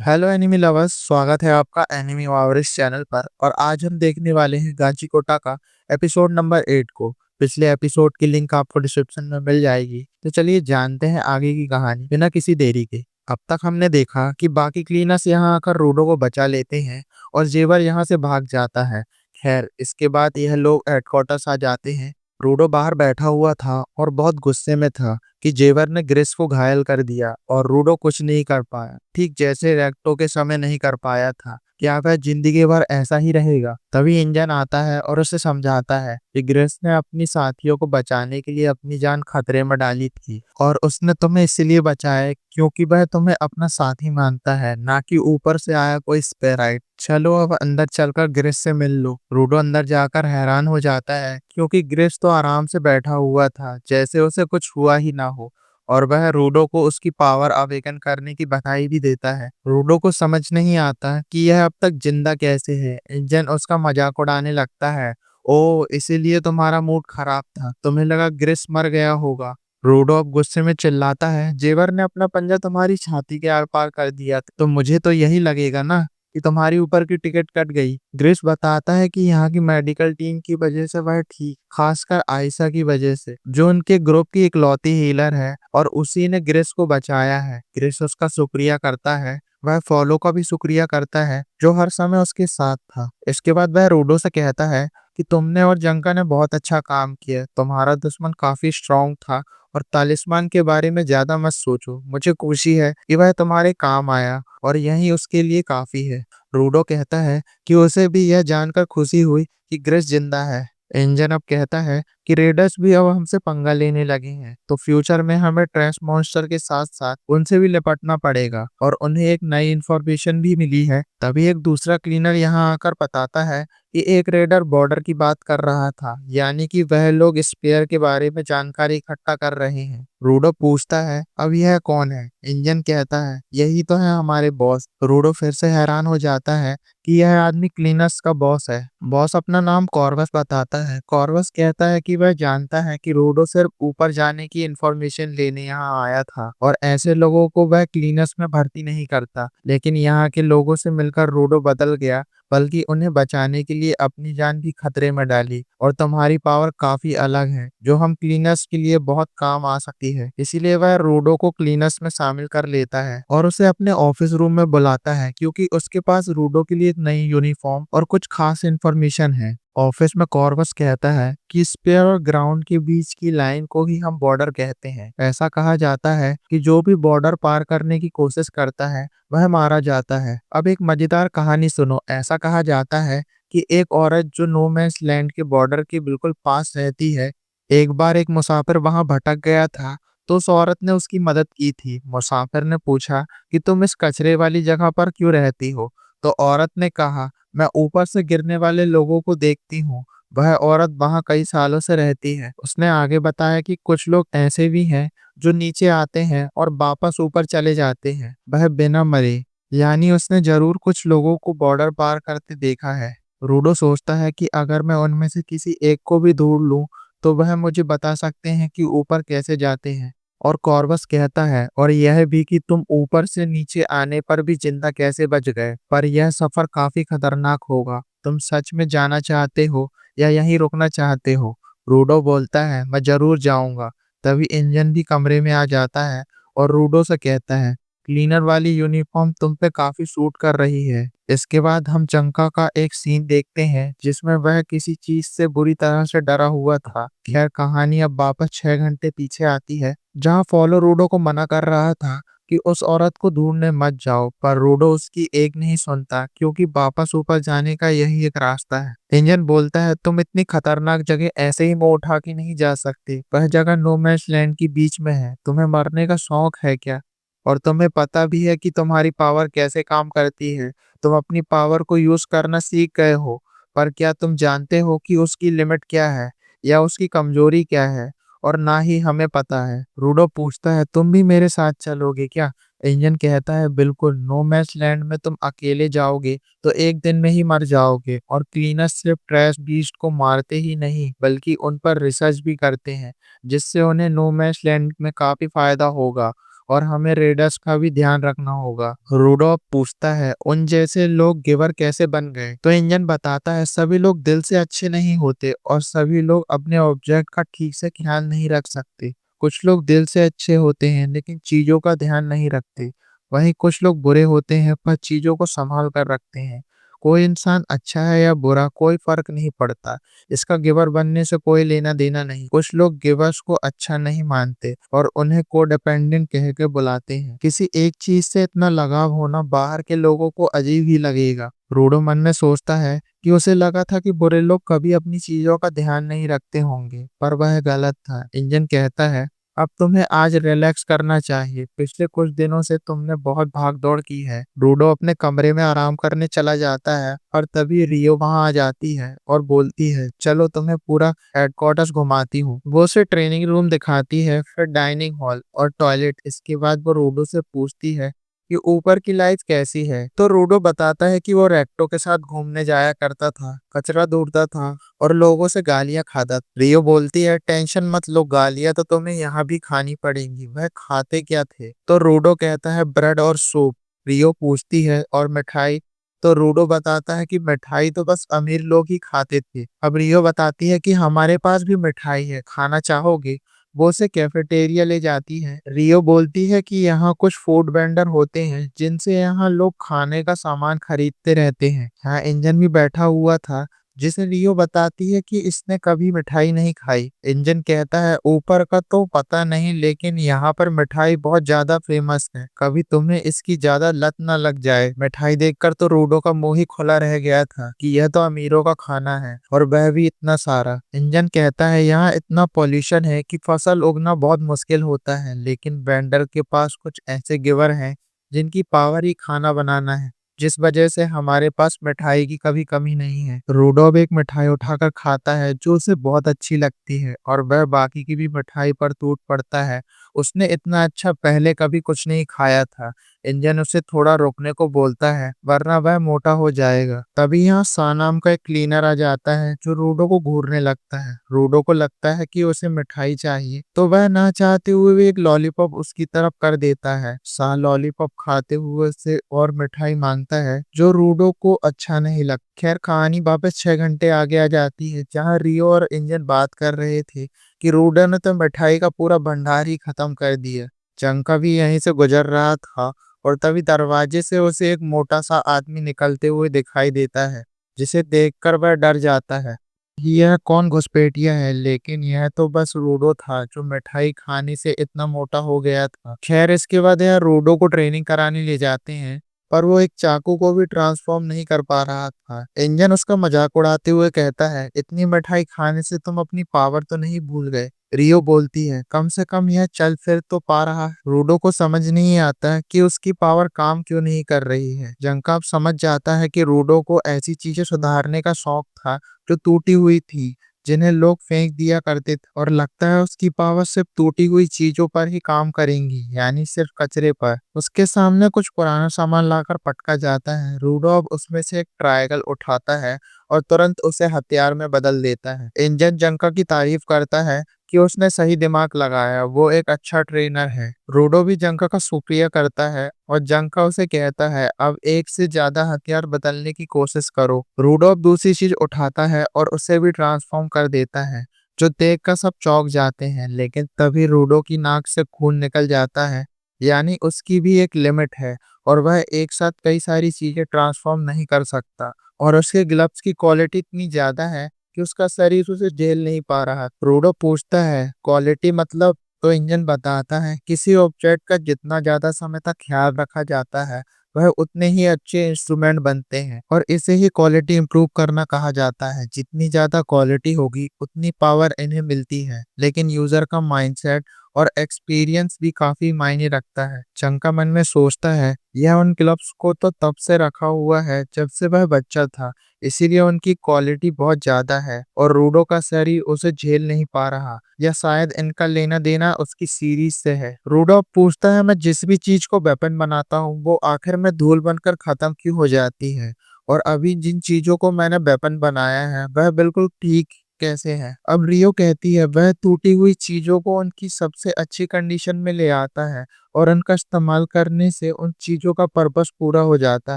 Hello enemy lovers, स्वागत है आपका एनिमी वावरिस चैनल पर। और आज हम देखने वाले हैं गांची कोटा का एपिसोड नंबर 8 को। पिछले एपिसोड की लिंक आपको डिस्क्रिप्शन में मिल जाएगी। तो चलिए जानते हैं आगे की कहानी बिना किसी देरी के। अब तक हमने देखा कि बाकी क्लीनर्स यहाँ आकर रूडो को बचा लेते हैं और जेवर यहाँ से भाग जाता है। खैर, इसके बाद यह लोग हेडक्वार्टर्स आ जाते हैं। रूडो बाहर बैठा हुआ था और बहुत गुस्से में था कि जेवर ने ग्रिस को घायल कर दिया और रूडो कुछ नहीं कर पाया, ठीक जैसे रेक्टो के समय नहीं कर पाया था। क्या वह जिंदगी भर ऐसा ही रहेगा? तभी इंजन आता है और उसे समझाता है कि ग्रिस ने अपनी साथियों को बचाने के लिए अपनी जान खतरे में डाली थी और उसने तुम्हें इसलिए बचाया है क्योंकि वह तुम्हें अपना साथी मानता है, ना कि ऊपर से आया कोई स्पेराइट। चलो अब अंदर चलकर ग्रिस से मिल लो। रूडो अंदर जाकर हैरान हो जाता है क्योंकि ग्रिस तो आराम से बैठा हुआ था जैसे उसे कुछ हुआ ही ना हो, और वह रूडो को उसकी पावर अवेकन करने की बधाई भी देता है। रूडो को समझ नहीं आता कि यह अब तक जिंदा कैसे है। इंजन उसका मजाक उड़ाने लगता है। ओ, इसीलिए तुम्हारा मूड खराब था, तुम्हें लगा ग्रिस मर गया होगा। रूडो अब गुस्से में चिल्लाता है, जेवर ने अपना पंजा तुम्हारी छाती के आर पार कर दिया तो मुझे तो यही लगेगा ना कि तुम्हारी ऊपर की टिकट कट गई। ग्रिस बताता है कि यहाँ की मेडिकल टीम की वजह से वह ठीक, खासकर आयशा की वजह से, जो उनके ग्रुप की इकलौती हीलर है और उसी ने ग्रिस को बचाया है। ग्रिस उसका शुक्रिया करता है। वह फॉलो का भी शुक्रिया करता है जो हर समय उसके साथ था। इसके बाद वह रूडो से कहता है कि तुमने और जंका ने बहुत अच्छा काम किया। तुम्हारा दुश्मन काफी स्ट्रांग था और तालिस्मान के बारे में ज्यादा मत सोचो। मुझे खुशी है कि वह तुम्हारे काम आया और यही उसके लिए काफी है। रूडो कहता है कि उसे भी यह जानकर खुशी हुई कि ग्रेस जिंदा है। इंजन अब कहता है कि रेडर्स भी अब हमसे पंगा लेने लगे हैं, तो फ्यूचर में हमें ट्रैश मॉन्स्टर के साथ साथ उनसे भी निपटना पड़ेगा। और उन्हें एक नई इंफॉर्मेशन भी मिली है। तभी एक दूसरा क्लीनर यहाँ आकर बताता है कि एक रेडर बॉर्डर की बात कर रहा था, यानी कि वह लोग स्पेयर के बारे में जानकारी इकट्ठा कर रहे हैं। रूडो पूछता है, अब यह कौन है? इंजन कहता है, यही तो है हमारे बॉस। रूडो फिर से हैरान हो जाता है कि यह आदमी क्लीनर्स का बॉस है। बॉस अपना नाम कॉर्वस बताता है। कॉर्वस कहता है कि वह जानता है कि रूडो सिर्फ ऊपर जाने की इंफॉर्मेशन लेने यहाँ आया था और ऐसे लोगों को वह क्लीनर्स में भर्ती नहीं करता। लेकिन यहाँ के लोगों से मिलकर रूडो बदल गया, बल्कि उन्हें बचाने के लिए अपनी जान भी खतरे में डाली। और तुम्हारी पावर काफी अलग है जो हम क्लीनर्स के लिए बहुत काम आ सकती है। इसीलिए वह रूडो को क्लीनर्स में शामिल कर लेता है और उसे अपने ऑफिस रूम में बुलाता है क्योंकि उसके पास रूडो के लिए एक नई यूनिफॉर्म और कुछ खास इन्फॉर्मेशन है। ऑफिस में कॉर्वस कहता है कि स्पेयर और ग्राउंड के बीच की लाइन को ही हम बॉर्डर कहते हैं। ऐसा कहा जाता है कि जो भी बॉर्डर पार करने की कोशिश करता है वह मारा जाता है। अब एक मजेदार कहानी सुनो। ऐसा कहा जाता है कि एक औरत जो नो मैंस लैंड के बॉर्डर के बिल्कुल पास रहती है, एक बार एक मुसाफिर वहां भटक गया था तो उस औरत ने उसकी मदद की थी। मुसाफिर ने पूछा कि तुम इस कचरे वाली जगह पर क्यों रहती हो? तो औरत ने कहा, मैं ऊपर से गिरने वाले लोगों को देखती हूँ। वह औरत वहां कई सालों से रहती है। उसने आगे बताया कि कुछ लोग ऐसे भी हैं जो नीचे आते हैं और वापस ऊपर चले जाते हैं, वह बिना मरे। यानी उसने जरूर कुछ लोगों को बॉर्डर पार करते देखा है। रूडो सोचता है कि अगर मैं उनमें से किसी एक को भी ढूंढ लूं तो वह मुझे बता सकते हैं कि ऊपर कैसे जाते हैं। और कॉर्वस कहता है, और यह भी कि तुम ऊपर से नीचे आने पर भी जिंदा कैसे बच गए। पर यह सफर काफी खतरनाक होगा। तुम सच में जाना चाहते हो या यहीं रुकना चाहते हो? रूडो बोलता है, मैं जरूर जाऊंगा। तभी इंजन भी कमरे में आ जाता है और रूडो से कहता है, क्लीनर वाली यूनिफॉर्म तुम पे काफी सूट कर रही है। इसके बाद हम चंका का एक सीन देखते हैं जिसमें वह किसी चीज से बुरी तरह से डरा हुआ था। खैर, कहानी अब वापस 6 घंटे पीछे आती है जहां फॉलो रूडो को मना कर रहा था कि उस औरत को ढूंढने मत जाओ, पर रूडो उसकी एक नहीं सुनता क्योंकि वापस ऊपर जाने का यही एक रास्ता है। इंजन बोलता है, तुम इतनी खतरनाक जगह ऐसे ही मुंह उठा के नहीं जा सकते। वह जगह नो मैंस लैंड की बीच में है। तुम्हें मरने का शौक है क्या? और तुम्हें पता भी है कि तुम्हारी पावर कैसे काम करती है। तुम अपनी पावर को यूज करना सीख गए हो, पर क्या तुम जानते हो कि उसकी लिमिट क्या है या उसकी कमजोरी क्या है? और ना ही हमें पता है। रूडो पूछता है, तुम भी मेरे साथ चलोगे क्या? इंजन कहता है, बिल्कुल। नो मैंस लैंड में तुम अकेले जाओगे तो एक दिन में ही मर जाओगे। और क्लीनर्स सिर्फ ट्रैश बीस्ट को मारते ही नहीं बल्कि उन पर रिसर्च भी करते हैं जिससे उन्हें नो मैंस लैंड में काफी फायदा होगा। और हमें रेडर्स का भी ध्यान रखना होगा। रूडोप पूछता है उन जैसे लोग गिवर कैसे बन गए, तो इंजन बताता है सभी लोग दिल से अच्छे नहीं होते और सभी लोग अपने ऑब्जेक्ट का ठीक से ख्याल नहीं रख सकते। कुछ लोग दिल से अच्छे होते हैं लेकिन चीजों का ध्यान नहीं रखते। वहीं कुछ लोग बुरे होते हैं पर चीजों को संभाल कर रखते हैं। कोई इंसान अच्छा है या बुरा कोई फर्क नहीं पड़ता। इसका गिवर बनने से कोई लेना देना नहीं। कुछ लोग गिवर्स को अच्छा नहीं मानते और उन्हें कोडिपेंडेंट कह के बुलाते हैं। किसी एक चीज से इतना लगाव होना बाहर के लोगों को अजीब ही लगेगा। रूडो मन में सोचता है कि उसे लगा था कि बुरे लोग कभी अपनी चीजों का ध्यान नहीं रखते होंगे, पर वह गलत था। इंजन कहता है अब तुम्हें आज रिलैक्स करना चाहिए। पिछले कुछ दिनों से तुमने बहुत भाग दौड़ की है। रूडो अपने कमरे में आराम करने चला जाता है और तभी रियो वहां आ जाती है और बोलती है चलो तुम्हें पूरा हेडक्वार्टर्स घुमाती हूँ। वो उसे ट्रेनिंग रूम दिखाती है, फिर डाइनिंग हॉल और टॉयलेट। इसके बाद वो रूडो से पूछती है कि ऊपर की लाइफ कैसी है, तो रूडो बताता है कि वो रेक्टो के साथ घूमने जाया करता था, कचरा ढूंढता था और लोगों से गालियां खाता था। रियो बोलती है टेंशन मत लो, गालियां तो तुम्हें यहाँ भी खानी पड़ेंगी। वह खाते क्या थे, तो रूडो कहता है ब्रेड और सूप। रियो पूछती है और मिठाई, तो रूडो बताता है कि मिठाई तो बस अमीर लोग ही खाते थे। अब रियो बताती है कि हमारे पास भी मिठाई है, खाना चाहोगे। वो उसे कैफेटेरिया ले जाती है। रियो बोलती है कि यहाँ कुछ फूड वेंडर होते हैं जिनसे यहाँ लोग खाने का सामान खरीदते रहते हैं। यहाँ इंजन भी बैठा हुआ था, जिसे रियो बताती है कि इसने कभी मिठाई नहीं खाई। इंजन कहता है ऊपर का तो पता नहीं, लेकिन यहाँ पर मिठाई बहुत ज्यादा फेमस है, कभी तुम्हें इसकी ज्यादा लत न लग जाए। मिठाई देखकर तो रूडो का मुंह ही खुला रह गया था कि यह तो अमीरों का खाना है और वह भी इतना सारा। इंजन कहता है यहाँ इतना पॉल्यूशन है कि फसल उगना बहुत मुश्किल होता है, लेकिन वेंडर के पास कुछ ऐसे गिवर हैं जिनकी पावर ही खाना बनाना है, जिस वजह से हमारे पास मिठाई की कभी कमी नहीं है। रूडोब एक मिठाई उठाकर खाता है जो उसे बहुत अच्छी लगती है और वह बाकी की भी मिठाई पर टूट पड़ता है। उसने इतना अच्छा पहले कभी कुछ नहीं खाया था। इंजन उसे थोड़ा रोकने को बोलता है वरना वह मोटा हो जाएगा। तभी यहाँ सा नाम का एक क्लीनर आ जाता है जो रूडो को घूरने लगता है। रूडो को लगता है कि उसे मिठाई चाहिए, तो वह ना चाहते हुए भी एक लॉलीपॉप उसकी तरफ कर देता है। सा लॉलीपॉप खाते हुए उससे और मिठाई मांगता है जो रूडो को अच्छा नहीं लगता। खैर कहानी वापस 6 घंटे आगे आ जाती है, जहाँ रियो और इंजन बात कर रहे थे कि रूडो ने तो मिठाई का पूरा भंडार ही खत्म कर दिया। चंका भी यहीं से गुजर रहा था और तभी दरवाजे से उसे एक मोटा सा आदमी निकलते हुए दिखाई देता है, जिसे देखकर वह डर जाता है। यह कौन घुसपैठिया है, लेकिन यह तो बस रूडो था जो मिठाई खाने से इतना मोटा हो गया था। खैर इसके बाद यह रूडो को ट्रेनिंग कराने ले जाते हैं, पर वो एक चाकू को भी ट्रांसफॉर्म नहीं कर पा रहा था। इंजन उसका मजाक उड़ाते हुए कहता है इतनी मिठाई खाने से तुम अपनी पावर तो नहीं भूल गए। रियो बोलती है कम से कम यह चल फिर तो पा रहा है। रूडो को समझ नहीं आता है कि उसकी पावर काम क्यों नहीं कर रही है। जंकाब समझ जाता है कि रूडो को ऐसी चीजें सुधारने का शौक था जो टूटी हुई थी, जिन्हें लोग फेंक दिया करते थे, और लगता है उसकी पावर सिर्फ टूटी हुई चीजों पर ही काम करेंगी, यानी सिर्फ कचरे पर। उसके सामने कुछ पुराना सामान लाकर पटका जाता है। रूडो अब उसमें से एक ट्रायंगल उठाता है और तुरंत उसे हथियार में बदल देता है। इंजन जंका की तारीफ करता है कि उसने सही दिमाग लगाया, वो एक अच्छा ट्रेनर है। रूडो भी जंका का शुक्रिया करता है और जंका उसे कहता है अब एक से ज्यादा हथियार बदलने की कोशिश करो। रूडो अब दूसरी चीज उठाता है और उसे भी ट्रांसफॉर्म कर देता है, जो देखकर सब चौंक जाते हैं। लेकिन तभी रूडो की नाक से खून निकल जाता है, यानी उसकी भी एक लिमिट है और वह एक साथ कई सारी चीजें ट्रांसफॉर्म नहीं कर सकता। और उसके ग्लव्स की क्वालिटी इतनी ज्यादा है कि उसका शरीर उसे झेल नहीं पा रहा। रूडो पूछता है क्वालिटी मतलब, तो इंजन बताता है किसी ऑब्जेक्ट का जितना ज्यादा समय तक ख्याल रखा जाता है वह उतने ही अच्छे इंस्ट्रूमेंट बनते हैं, और इसे ही क्वालिटी इंप्रूव करना कहा जाता है। जितनी ज्यादा क्वालिटी होगी उतनी पावर इन्हें मिलती है, लेकिन यूजर का माइंडसेट और एक्सपीरियंस भी काफी मायने रखता है। चंका मन में सोचता है यह उन क्लब्स को तो तब से रखा हुआ है जब से वह बच्चा था, इसीलिए उनकी क्वालिटी बहुत ज्यादा है और रूडो का शरीर उसे झेल नहीं पा रहा, या शायद इनका लेना देना उसकी सीरीज से है। रूडो पूछता है मैं जिस भी चीज को वेपन बनाता हूँ वो आखिर में धूल बनकर खत्म क्यों हो जाती है, और अभी जिन चीजों को मैंने वेपन बनाया है वह बिल्कुल ठीक कैसे है। अब रियो कहती है वह टूटी हुई चीजों को उनकी सबसे अच्छी कंडीशन में ले आता है और उनका इस्तेमाल करने से उन चीजों का पर्पस पूरा हो जाता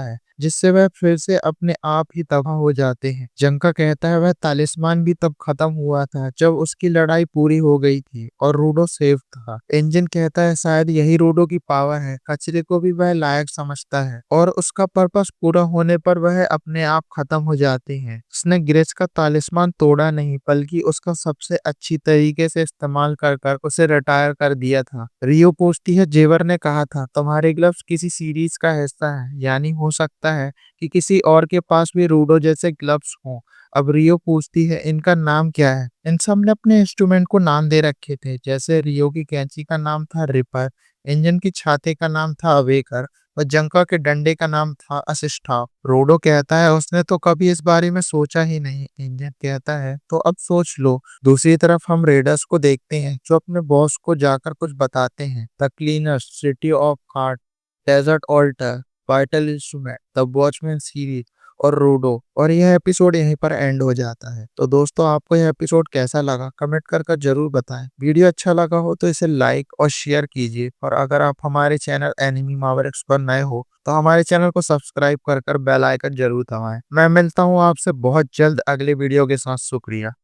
है, जिससे वह फिर से अपने आप ही तबाह हो जाते हैं। जंका कहता है वह तालिस्मान भी तब खत्म हुआ था जब उसकी लड़ाई पूरी हो गई थी और रूडो सेफ था। इंजन कहता है शायद यही रूडो की पावर है, कचरे को भी वह लायक समझता है और उसका पर्पस पूरा होने पर वह अपने आप खत्म हो जाते हैं। उसने ग्रेस का तालिस्मान तोड़ा नहीं बल्कि उसका सबसे अच्छी तरीके से इस्तेमाल कर कर उसे रिटायर कर दिया था। रियो पूछती है जेवर ने कहा था तुम्हारे ग्लव्स किसी सीरीज का हिस्सा है, यानी हो सकता है कि किसी और के पास भी रूडो जैसे ग्लव्स हों। अब रियो पूछती है इनका नाम क्या है। इन सब ने अपने इंस्ट्रूमेंट को नाम दे रखे थे, जैसे रियो की कैंची का नाम था रिपर, इंजन की छाते का नाम था अवेकर और जंका के डंडे का नाम था असिस्टा। रोडो कहता है उसने तो कभी इस बारे में सोचा ही नहीं। इंजन कहता है तो अब सोच लो। दूसरी तरफ हम रेडर्स को देखते हैं जो अपने बॉस को जाकर कुछ बताते हैं। The cleaners, city of card, desert altar, vital instrument, the watchman series और रूडो। और यह एपिसोड यहीं पर एंड हो जाता है। तो दोस्तों आपको यह एपिसोड कैसा लगा कमेंट कर जरूर बताएं। वीडियो अच्छा लगा हो तो इसे लाइक और शेयर कीजिए और अगर आप हमारे चैनल एनिमी मावरिक्स पर नए हो तो हमारे चैनल को सब्सक्राइब कर बेल आइकन जरूर दबाएं। मैं मिलता हूँ आपसे बहुत जल्द अगले वीडियो के साथ। शुक्रिया।